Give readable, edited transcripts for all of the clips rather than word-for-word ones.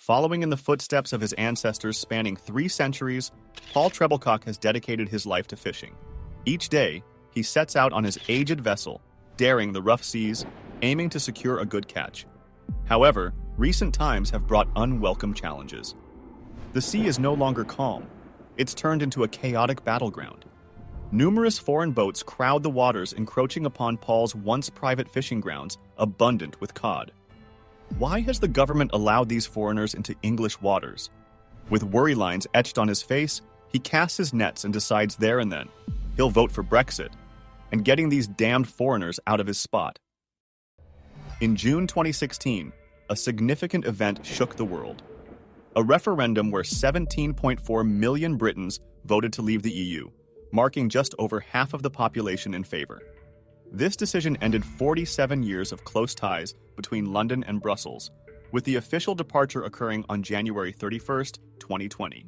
Following in the footsteps of his ancestors spanning 3 centuries, Paul Trebilcock has dedicated his life to fishing. Each day, he sets out on his aged vessel, daring the rough seas, aiming to secure a good catch. However, recent times have brought unwelcome challenges. The sea is no longer calm. It's turned into a chaotic battleground. Numerous foreign boats crowd the waters, encroaching upon Paul's once private fishing grounds, abundant with cod. Why has the government allowed these foreigners into English waters? With worry lines etched on his face, he casts his nets and decides there and then he'll vote for Brexit and getting these damned foreigners out of his spot. In June 2016, a significant event shook the world. A referendum where 17.4 million Britons voted to leave the EU, marking just over half of the population in favor. This decision ended 47 years of close ties between London and Brussels, with the official departure occurring on January 31st, 2020.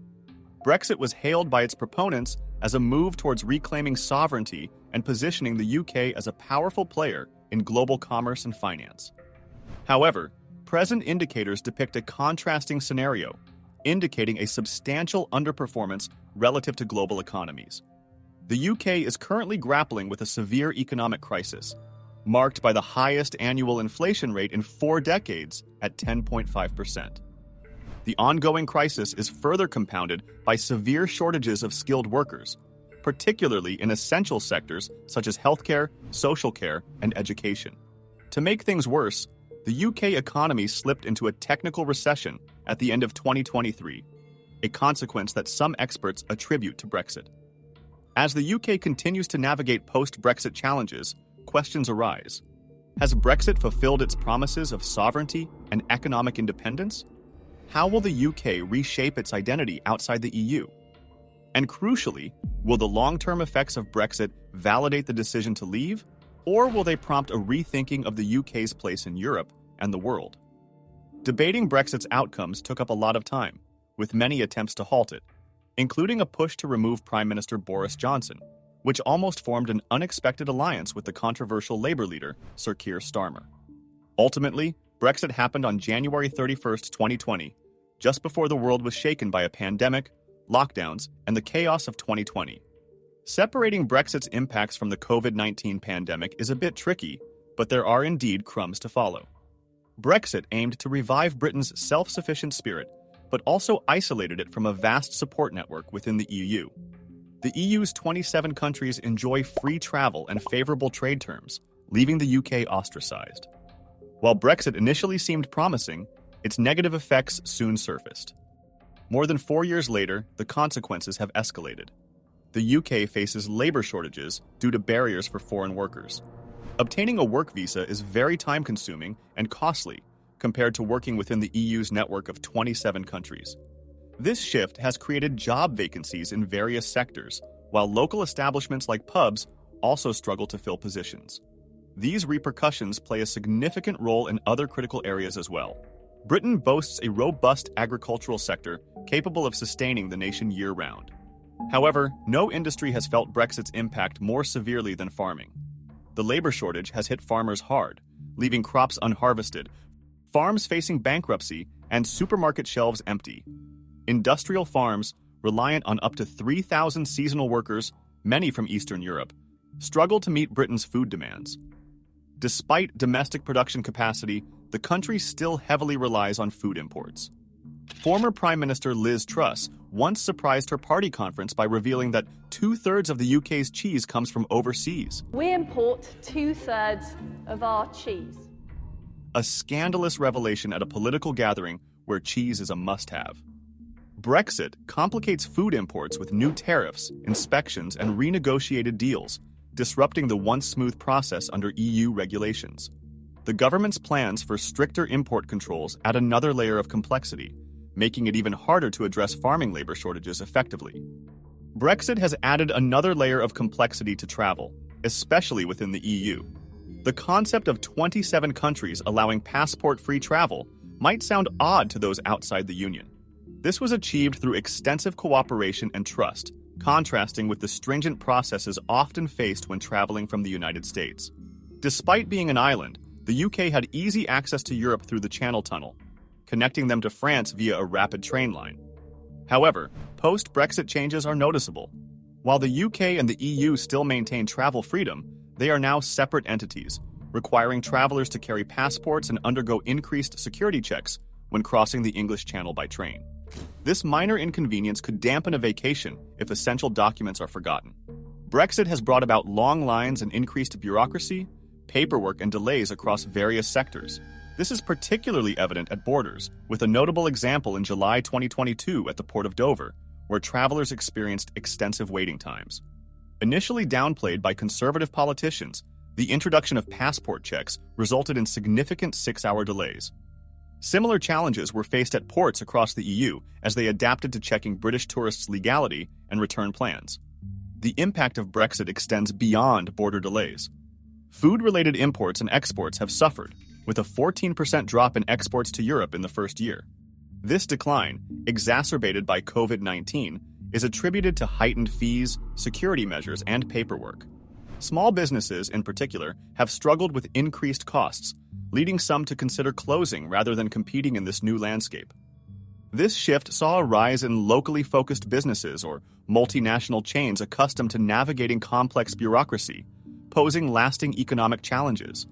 Brexit was hailed by its proponents as a move towards reclaiming sovereignty and positioning the UK as a powerful player in global commerce and finance. However, present indicators depict a contrasting scenario, indicating a substantial underperformance relative to global economies. The UK is currently grappling with a severe economic crisis, marked by the highest annual inflation rate in 4 decades at 10.5%. The ongoing crisis is further compounded by severe shortages of skilled workers, particularly in essential sectors such as healthcare, social care, and education. To make things worse, the UK economy slipped into a technical recession at the end of 2023, a consequence that some experts attribute to Brexit. As the UK continues to navigate post-Brexit challenges, questions arise. Has Brexit fulfilled its promises of sovereignty and economic independence? How will the UK reshape its identity outside the EU? And crucially, will the long-term effects of Brexit validate the decision to leave, or will they prompt a rethinking of the UK's place in Europe and the world? Debating Brexit's outcomes took up a lot of time, with many attempts to halt it, including a push to remove Prime Minister Boris Johnson, which almost formed an unexpected alliance with the controversial Labour leader, Sir Keir Starmer. Ultimately, Brexit happened on January 31st, 2020, just before the world was shaken by a pandemic, lockdowns, and the chaos of 2020. Separating Brexit's impacts from the COVID-19 pandemic is a bit tricky, but there are indeed crumbs to follow. Brexit aimed to revive Britain's self-sufficient spirit, but also isolated it from a vast support network within the EU. The EU's 27 countries enjoy free travel and favorable trade terms, leaving the UK ostracized. While Brexit initially seemed promising, its negative effects soon surfaced. More than 4 years later, the consequences have escalated. The UK faces labor shortages due to barriers for foreign workers. Obtaining a work visa is very time-consuming and costly compared to working within the EU's network of 27 countries. This shift has created job vacancies in various sectors, while local establishments like pubs also struggle to fill positions. These repercussions play a significant role in other critical areas as well. Britain boasts a robust agricultural sector capable of sustaining the nation year-round. However, no industry has felt Brexit's impact more severely than farming. The labor shortage has hit farmers hard, leaving crops unharvested, farms facing bankruptcy, and supermarket shelves empty. Industrial farms, reliant on up to 3,000 seasonal workers, many from Eastern Europe, struggle to meet Britain's food demands. Despite domestic production capacity, the country still heavily relies on food imports. Former Prime Minister Liz Truss once surprised her party conference by revealing that 2/3 of the UK's cheese comes from overseas. We import 2/3 of our cheese. A scandalous revelation at a political gathering where cheese is a must-have. Brexit complicates food imports with new tariffs, inspections, and renegotiated deals, disrupting the once smooth process under EU regulations. The government's plans for stricter import controls add another layer of complexity, making it even harder to address farming labor shortages effectively. Brexit has added another layer of complexity to travel, especially within the EU. The concept of 27 countries allowing passport-free travel might sound odd to those outside the Union. This was achieved through extensive cooperation and trust, contrasting with the stringent processes often faced when traveling from the United States. Despite being an island, the UK had easy access to Europe through the Channel Tunnel. connecting them to France via a rapid train line. However, post-Brexit changes are noticeable. While the UK and the EU still maintain travel freedom, they are now separate entities, requiring travelers to carry passports and undergo increased security checks when crossing the English Channel by train. This minor inconvenience could dampen a vacation if essential documents are forgotten. Brexit has brought about long lines and increased bureaucracy, paperwork, and delays across various sectors. This is particularly evident at borders, with a notable example in July 2022 at the Port of Dover, where travelers experienced extensive waiting times. Initially downplayed by conservative politicians, the introduction of passport checks resulted in significant 6-hour delays. Similar challenges were faced at ports across the EU as they adapted to checking British tourists' legality and return plans. The impact of Brexit extends beyond border delays. Food-related imports and exports have suffered, with a 14% drop in exports to Europe in the first year. This decline, exacerbated by COVID-19, is attributed to heightened fees, security measures, and paperwork. Small businesses, in particular, have struggled with increased costs, leading some to consider closing rather than competing in this new landscape. This shift saw a rise in locally focused businesses or multinational chains accustomed to navigating complex bureaucracy, posing lasting economic challenges.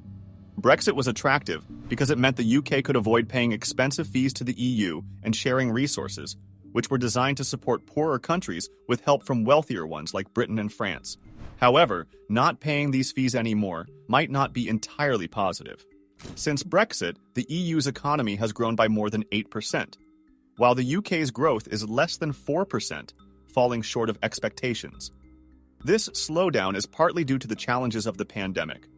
Brexit was attractive because it meant the UK could avoid paying expensive fees to the EU and sharing resources, which were designed to support poorer countries with help from wealthier ones like Britain and France. However, not paying these fees anymore might not be entirely positive. Since Brexit, the EU's economy has grown by more than 8%, while the UK's growth is less than 4%, falling short of expectations. This slowdown is partly due to the challenges of the pandemic,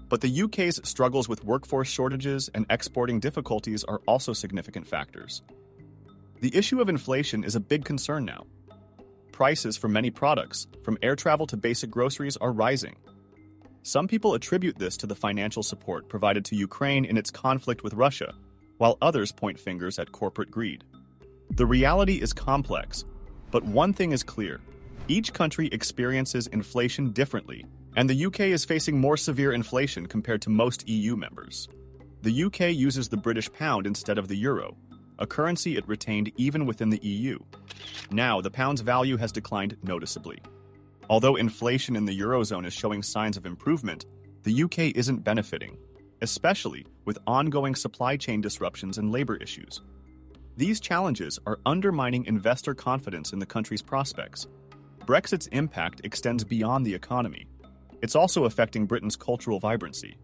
but the UK's struggles with workforce shortages and exporting difficulties are also significant factors. The issue of inflation is a big concern now. Prices for many products, from air travel to basic groceries, are rising. Some people attribute this to the financial support provided to Ukraine in its conflict with Russia, while others point fingers at corporate greed. The reality is complex, but one thing is clear. Each country experiences inflation differently, and the UK is facing more severe inflation compared to most EU members. The UK uses the British pound instead of the euro, a currency it retained even within the EU. Now, the pound's value has declined noticeably. Although inflation in the Eurozone is showing signs of improvement, the UK isn't benefiting, especially with ongoing supply chain disruptions and labor issues. These challenges are undermining investor confidence in the country's prospects. Brexit's impact extends beyond the economy. It's also affecting Britain's cultural vibrancy.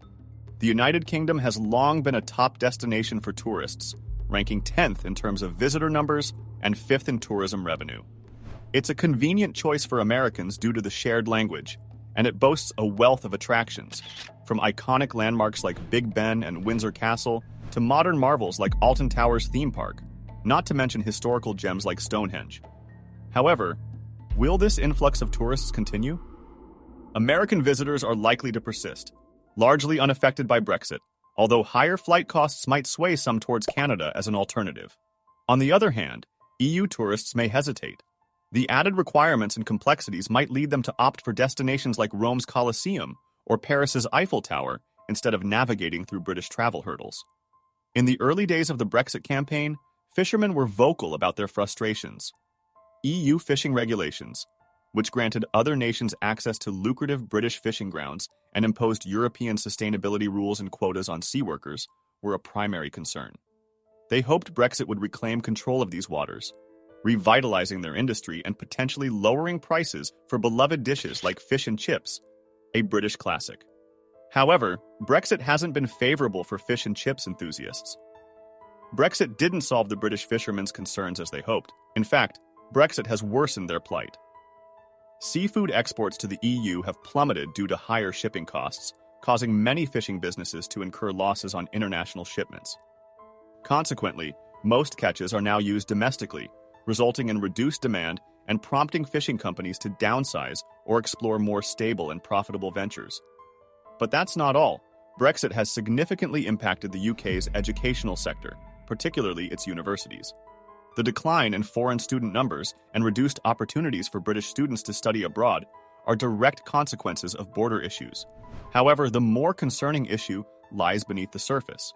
The United Kingdom has long been a top destination for tourists, ranking 10th in terms of visitor numbers and 5th in tourism revenue. It's a convenient choice for Americans due to the shared language, and it boasts a wealth of attractions, from iconic landmarks like Big Ben and Windsor Castle to modern marvels like Alton Towers theme park, not to mention historical gems like Stonehenge. However, will this influx of tourists continue? American visitors are likely to persist, largely unaffected by Brexit, although higher flight costs might sway some towards Canada as an alternative. On the other hand, EU tourists may hesitate. The added requirements and complexities might lead them to opt for destinations like Rome's Colosseum or Paris's Eiffel Tower instead of navigating through British travel hurdles. In the early days of the Brexit campaign, fishermen were vocal about their frustrations. EU fishing regulations, which granted other nations access to lucrative British fishing grounds and imposed European sustainability rules and quotas on seaworkers, were a primary concern. They hoped Brexit would reclaim control of these waters, revitalizing their industry and potentially lowering prices for beloved dishes like fish and chips, a British classic. However, Brexit hasn't been favorable for fish and chips enthusiasts. Brexit didn't solve the British fishermen's concerns as they hoped. In fact, Brexit has worsened their plight. Seafood exports to the EU have plummeted due to higher shipping costs, causing many fishing businesses to incur losses on international shipments. Consequently, most catches are now used domestically, resulting in reduced demand and prompting fishing companies to downsize or explore more stable and profitable ventures. But that's not all. Brexit has significantly impacted the UK's educational sector, particularly its universities. The decline in foreign student numbers and reduced opportunities for British students to study abroad are direct consequences of border issues. However, the more concerning issue lies beneath the surface.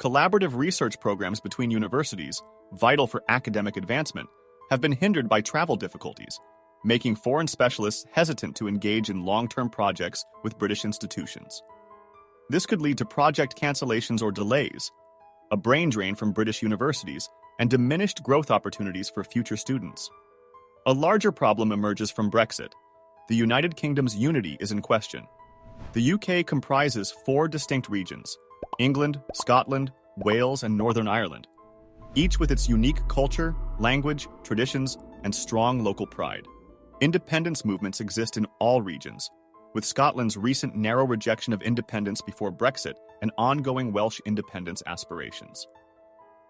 Collaborative research programs between universities, vital for academic advancement, have been hindered by travel difficulties, making foreign specialists hesitant to engage in long-term projects with British institutions. This could lead to project cancellations or delays, a brain drain from British universities, and diminished growth opportunities for future students. A larger problem emerges from Brexit. The United Kingdom's unity is in question. The UK comprises 4 distinct regions: England, Scotland, Wales, and Northern Ireland, each with its unique culture, language, traditions, and strong local pride. Independence movements exist in all regions, with Scotland's recent narrow rejection of independence before Brexit and ongoing Welsh independence aspirations.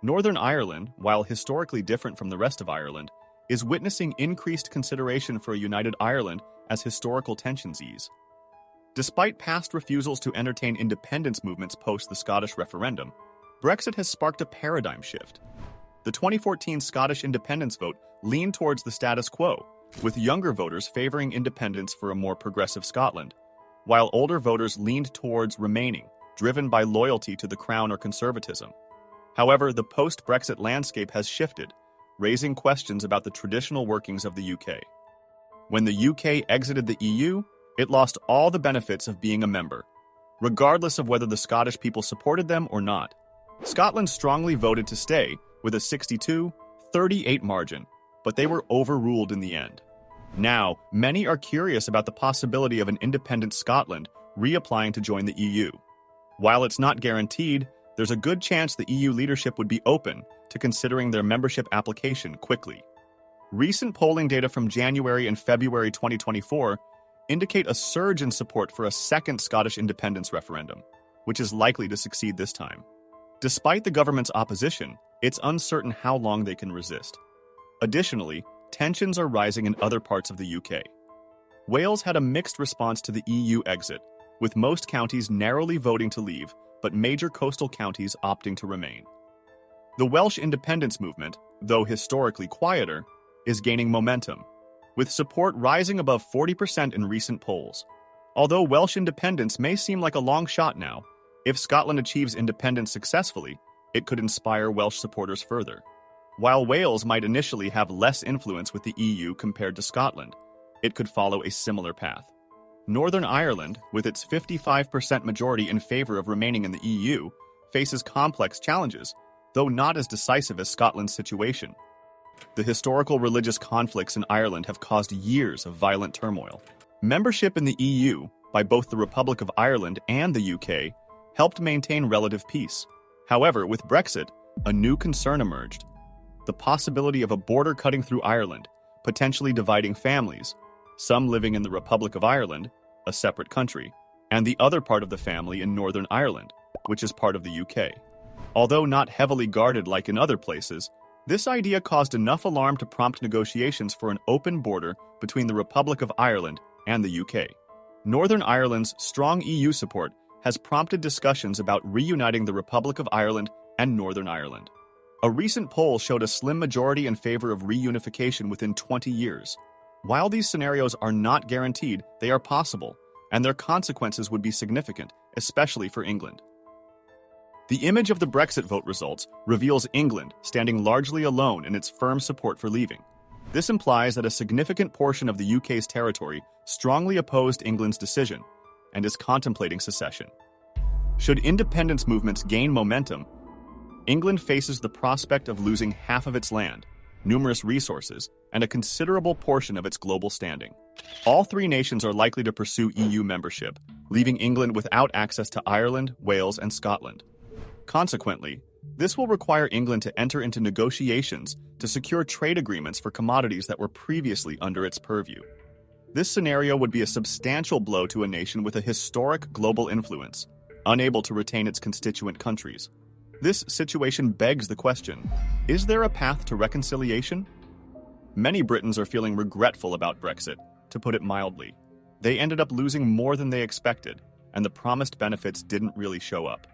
Northern Ireland, while historically different from the rest of Ireland, is witnessing increased consideration for a united Ireland as historical tensions ease. Despite past refusals to entertain independence movements post the Scottish referendum, Brexit has sparked a paradigm shift. The 2014 Scottish independence vote leaned towards the status quo, with younger voters favoring independence for a more progressive Scotland, while older voters leaned towards remaining, driven by loyalty to the Crown or conservatism. However, the post-Brexit landscape has shifted, raising questions about the traditional workings of the UK. When the UK exited the EU, it lost all the benefits of being a member, regardless of whether the Scottish people supported them or not. Scotland strongly voted to stay with a 62-38 margin, but they were overruled in the end. Now, many are curious about the possibility of an independent Scotland reapplying to join the EU. While it's not guaranteed, there's a good chance the EU leadership would be open to considering their membership application quickly. Recent polling data from January and February 2024 indicate a surge in support for a second Scottish independence referendum, which is likely to succeed this time. Despite the government's opposition, it's uncertain how long they can resist. Additionally, tensions are rising in other parts of the UK. Wales had a mixed response to the EU exit, with most counties narrowly voting to leave, but major coastal counties opting to remain. The Welsh independence movement, though historically quieter, is gaining momentum, with support rising above 40% in recent polls. Although Welsh independence may seem like a long shot now, if Scotland achieves independence successfully, it could inspire Welsh supporters further. While Wales might initially have less influence with the EU compared to Scotland, it could follow a similar path. Northern Ireland, with its 55% majority in favor of remaining in the EU, faces complex challenges, though not as decisive as Scotland's situation. The historical religious conflicts in Ireland have caused years of violent turmoil. Membership in the EU, by both the Republic of Ireland and the UK, helped maintain relative peace. However, with Brexit, a new concern emerged: the possibility of a border cutting through Ireland, potentially dividing families, some living in the Republic of Ireland, a separate country, and the other part of the family in Northern Ireland, which is part of the UK. Although not heavily guarded like in other places, this idea caused enough alarm to prompt negotiations for an open border between the Republic of Ireland and the UK. Northern Ireland's strong EU support has prompted discussions about reuniting the Republic of Ireland and Northern Ireland. A recent poll showed a slim majority in favor of reunification within 20 years. While these scenarios are not guaranteed, they are possible, and their consequences would be significant, especially for England. The image of the Brexit vote results reveals England standing largely alone in its firm support for leaving. This implies that a significant portion of the UK's territory strongly opposed England's decision and is contemplating secession. Should independence movements gain momentum, England faces the prospect of losing half of its land, numerous resources, and a considerable portion of its global standing. All 3 nations are likely to pursue EU membership, leaving England without access to Ireland, Wales, and Scotland. Consequently, this will require England to enter into negotiations to secure trade agreements for commodities that were previously under its purview. This scenario would be a substantial blow to a nation with a historic global influence, unable to retain its constituent countries. This situation begs the question: is there a path to reconciliation? Many Britons are feeling regretful about Brexit, to put it mildly. They ended up losing more than they expected, and the promised benefits didn't really show up.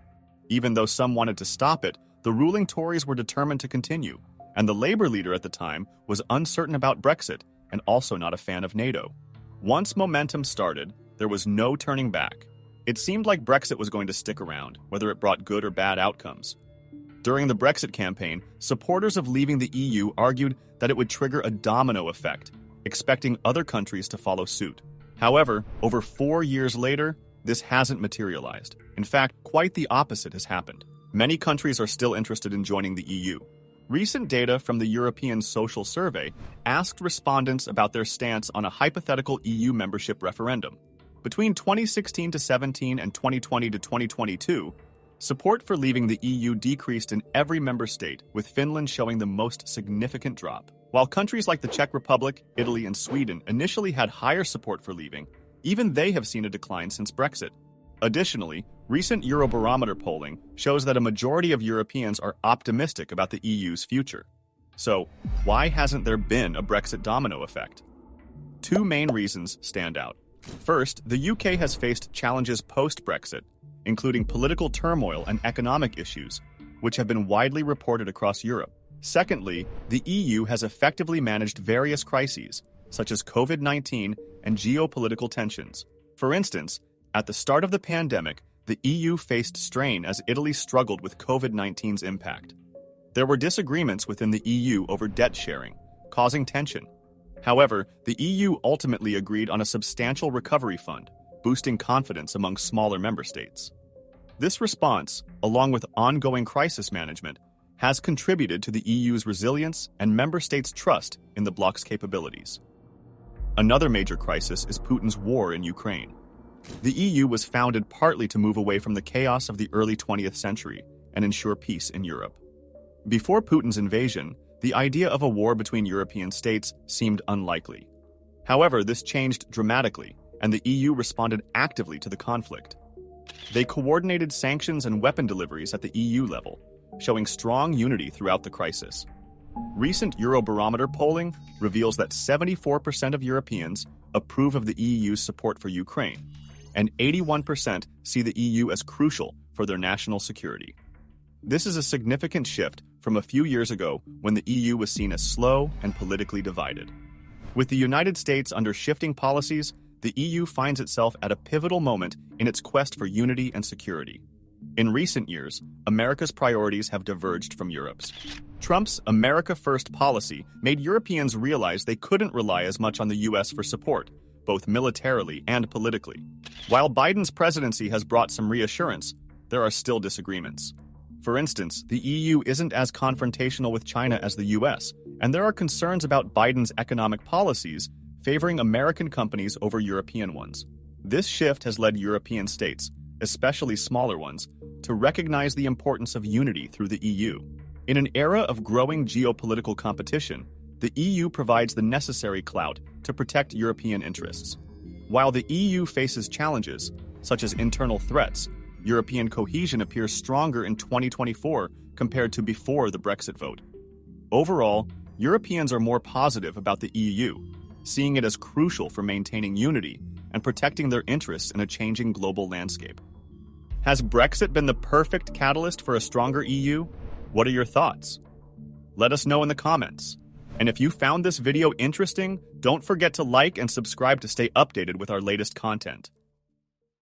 Even though some wanted to stop it, the ruling Tories were determined to continue, and the Labour leader at the time was uncertain about Brexit and also not a fan of NATO. Once momentum started, there was no turning back. It seemed like Brexit was going to stick around, whether it brought good or bad outcomes. During the Brexit campaign, supporters of leaving the EU argued that it would trigger a domino effect, expecting other countries to follow suit. However, over 4 years later, this hasn't materialized. In fact, quite the opposite has happened. Many countries are still interested in joining the EU. Recent data from the European Social Survey asked respondents about their stance on a hypothetical EU membership referendum. Between 2016 to 17 and 2020 to 2022, support for leaving the EU decreased in every member state, with Finland showing the most significant drop. While countries like the Czech Republic, Italy, and Sweden initially had higher support for leaving, even they have seen a decline since Brexit. Additionally, recent Eurobarometer polling shows that a majority of Europeans are optimistic about the EU's future. So, why hasn't there been a Brexit domino effect? Two main reasons stand out. First, the UK has faced challenges post-Brexit, including political turmoil and economic issues, which have been widely reported across Europe. Secondly, the EU has effectively managed various crises, such as COVID-19 and geopolitical tensions. For instance, at the start of the pandemic, the EU faced strain as Italy struggled with COVID-19's impact. There were disagreements within the EU over debt sharing, causing tension. However, the EU ultimately agreed on a substantial recovery fund, boosting confidence among smaller member states. This response, along with ongoing crisis management, has contributed to the EU's resilience and member states' trust in the bloc's capabilities. Another major crisis is Putin's war in Ukraine. The EU was founded partly to move away from the chaos of the early 20th century and ensure peace in Europe. Before Putin's invasion, the idea of a war between European states seemed unlikely. However, this changed dramatically, and the EU responded actively to the conflict. They coordinated sanctions and weapon deliveries at the EU level, showing strong unity throughout the crisis. Recent Eurobarometer polling reveals that 74% of Europeans approve of the EU's support for Ukraine, and 81% see the EU as crucial for their national security. This is a significant shift from a few years ago when the EU was seen as slow and politically divided. With the United States under shifting policies, the EU finds itself at a pivotal moment in its quest for unity and security. In recent years, America's priorities have diverged from Europe's. Trump's America First policy made Europeans realize they couldn't rely as much on the US for support, both militarily and politically. While Biden's presidency has brought some reassurance, there are still disagreements. For instance, the EU isn't as confrontational with China as the US, and there are concerns about Biden's economic policies favoring American companies over European ones. This shift has led European states, especially smaller ones, to recognize the importance of unity through the EU. In an era of growing geopolitical competition, the EU provides the necessary clout to protect European interests. While the EU faces challenges, such as internal threats, European cohesion appears stronger in 2024 compared to before the Brexit vote. Overall, Europeans are more positive about the EU, seeing it as crucial for maintaining unity and protecting their interests in a changing global landscape. Has Brexit been the perfect catalyst for a stronger EU? What are your thoughts? Let us know in the comments. And if you found this video interesting, don't forget to like and subscribe to stay updated with our latest content.